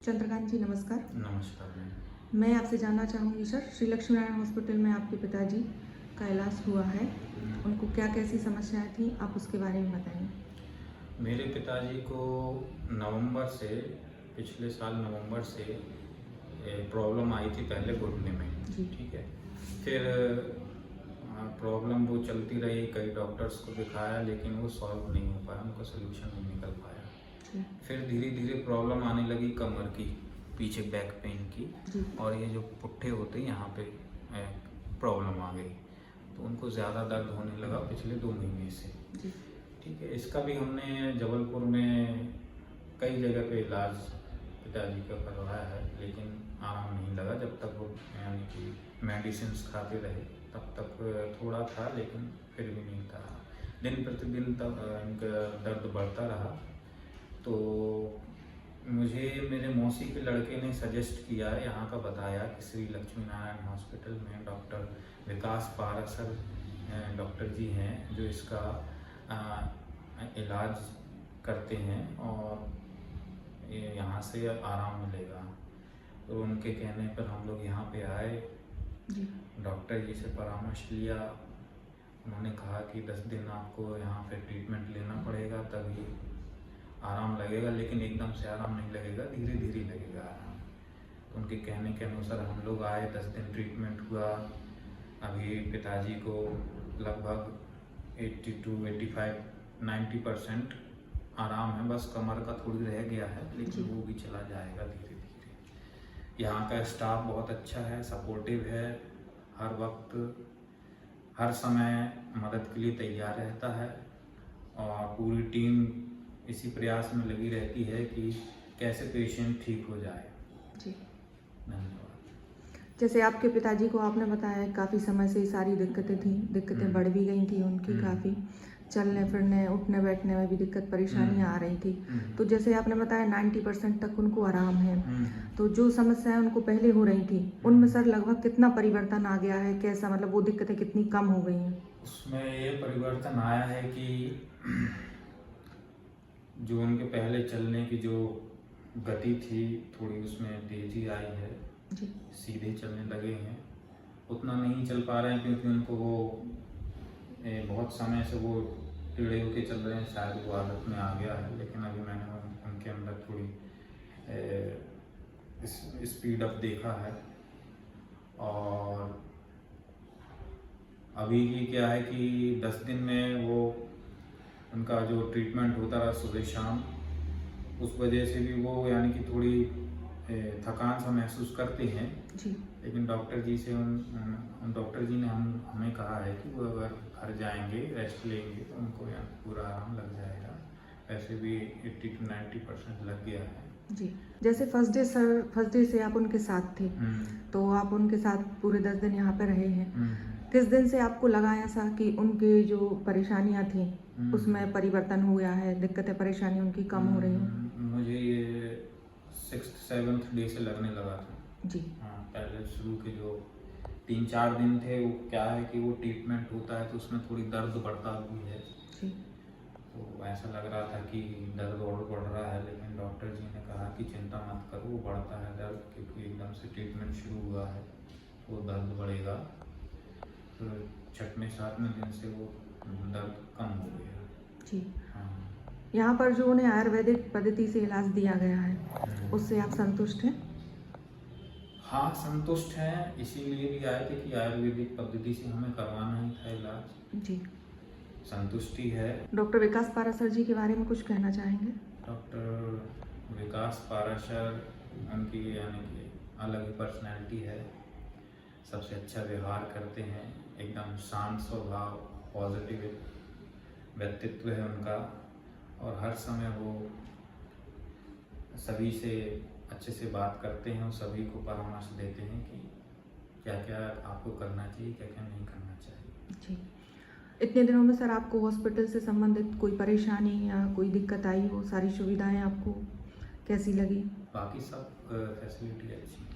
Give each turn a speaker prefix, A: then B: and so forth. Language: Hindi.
A: चंद्रकांत जी नमस्कार।
B: नमस्कार मैम।
A: मैं आपसे जानना चाहूँगी सर, श्री लक्ष्मी नारायण हॉस्पिटल में आपके पिताजी का इलाज हुआ है, उनको क्या कैसी समस्याएं थी, आप उसके बारे में बताएंगे।
B: मेरे पिताजी को पिछले साल नवंबर से प्रॉब्लम आई थी, पहले घुटने में।
A: जी।
B: ठीक है, फिर प्रॉब्लम वो चलती रही, कई डॉक्टर्स को दिखाया लेकिन वो सॉल्व नहीं हो पाया, उनका सोल्यूशन नहीं निकल पाया। फिर धीरे धीरे प्रॉब्लम आने लगी कमर की, पीछे बैक पेन की, और ये जो पुट्ठे होते हैं यहाँ पे प्रॉब्लम आ गई, तो उनको ज़्यादा दर्द होने लगा पिछले 2 महीने से। ठीक है, इसका भी हमने जबलपुर में कई जगह पे इलाज पिताजी का करवाया है, लेकिन आराम नहीं लगा। जब तक वो यानी कि मेडिसिन खाते रहे तब तक थोड़ा था, लेकिन फिर भी नहीं था। दिन प्रतिदिन तब इनका दर्द बढ़ता रहा। तो मुझे मेरे मौसी के लड़के ने सजेस्ट किया, यहाँ का बताया कि श्री लक्ष्मी नारायण हॉस्पिटल में डॉक्टर विकास पाराशर डॉक्टर जी हैं जो इसका इलाज करते हैं और यहाँ से आराम मिलेगा। तो उनके कहने पर हम लोग यहाँ पे आए, डॉक्टर जी से परामर्श लिया। उन्होंने कहा कि 10 दिन आपको यहाँ पे ट्रीटमेंट लेना पड़ेगा, तभी आराम लगेगा, लेकिन एकदम से आराम नहीं लगेगा, धीरे धीरे लगेगा आराम। तो उनके कहने के अनुसार हम लोग आए, 10 दिन ट्रीटमेंट हुआ। अभी पिताजी को लगभग 80-85-90% आराम है, बस कमर का थोड़ी रह गया है, लेकिन वो भी चला जाएगा धीरे धीरे। यहाँ का स्टाफ बहुत अच्छा है, सपोर्टिव है, हर वक्त हर समय मदद के लिए तैयार रहता है, और पूरी टीम इसी प्रयास में लगी रहती है कि कैसे पेशेंट ठीक हो जाए।
A: जी,
B: धन्यवाद।
A: जैसे आपके पिताजी को आपने बताया काफ़ी समय से सारी दिक्कतें बढ़ भी गई थी उनकी, काफ़ी चलने फिरने उठने बैठने में भी दिक्कत परेशानियां आ रही थी। तो जैसे आपने बताया 90% तक उनको आराम है, तो जो समस्याएं उनको पहले हो रही थी उनमें सर लगभग कितना परिवर्तन आ गया है, कैसा मतलब वो दिक्कतें कितनी कम हो गई हैं?
B: उसमें ये परिवर्तन आया है कि जो उनके पहले चलने की जो गति थी, थोड़ी उसमें तेजी आई है, सीधे चलने लगे हैं। उतना नहीं चल पा रहे हैं क्योंकि उनको वो बहुत समय से वो टेढ़े होके चल रहे हैं, शायद वो आदत में आ गया है। लेकिन अभी मैंने उनके अंदर थोड़ी स्पीड अप देखा है। और अभी की क्या है कि 10 दिन में वो उनका जो ट्रीटमेंट होता रहा सुबह शाम, उस वजह से भी वो यानी कि थोड़ी थकान सा महसूस करते हैं
A: जी।
B: लेकिन डॉक्टर जी से उन डॉक्टर जी ने हमें कहा है कि वो अगर घर जाएंगे, रेस्ट लेंगे, तो उनको पूरा आराम लग जाएगा। वैसे भी 80-90% लग गया है।
A: जी, जैसे फर्स्ट डे से आप उनके साथ थे, तो आप उनके साथ पूरे 10 दिन यहाँ पे रहे हैं। किस दिन से आपको लगा ऐसा कि उनके जो परेशानियाँ थी उसमें परिवर्तन हो गया है, दिक्कतें परेशानी उनकी कम हो रही हैं?
B: मुझे ये 6th-7th डे से लगने लगा था।
A: जी।
B: हाँ, पहले शुरू के जो 3-4 दिन थे, वो क्या है कि वो ट्रीटमेंट होता है तो उसमें थोड़ी दर्द बढ़ता भी है।
A: जी।
B: तो ऐसा लग रहा था कि दर्द और बढ़ रहा है, लेकिन डॉक्टर जी ने कहा कि चिंता मत करो, वो बढ़ता है दर्द, क्योंकि एकदम से ट्रीटमेंट शुरू हुआ है, वो दर्द बढ़ेगा। तो 6वें-7वें दिन से वो दर्द कम हो गया।
A: जी।
B: हाँ।
A: यहाँ पर जो उन्हें आयुर्वेदिक पद्धति से इलाज दिया गया है उससे आप संतुष्ट हैं?
B: हाँ, संतुष्ट हैं, इसीलिए भी आए थे कि आयुर्वेदिक पद्धति से हमें करवाना ही था इलाज।
A: जी।
B: संतुष्टि है।
A: डॉक्टर विकास पाराशर जी के बारे में कुछ कहना चाहेंगे?
B: डॉक्टर विकास पाराशर उनकी यानी कि अलग ही पर्सनैलिटी है, सबसे अच्छा व्यवहार करते हैं, एकदम शांत स्वभाव, पॉजिटिव व्यक्तित्व है उनका, और हर समय वो सभी से अच्छे से बात करते हैं और सभी को परामर्श देते हैं कि क्या क्या आपको करना चाहिए, क्या क्या नहीं करना चाहिए।
A: जी, इतने दिनों में सर आपको हॉस्पिटल से संबंधित कोई परेशानी या कोई दिक्कत आई हो, सारी सुविधाएं आपको कैसी लगी?
B: बाकी सब फैसिलिटी अच्छी है।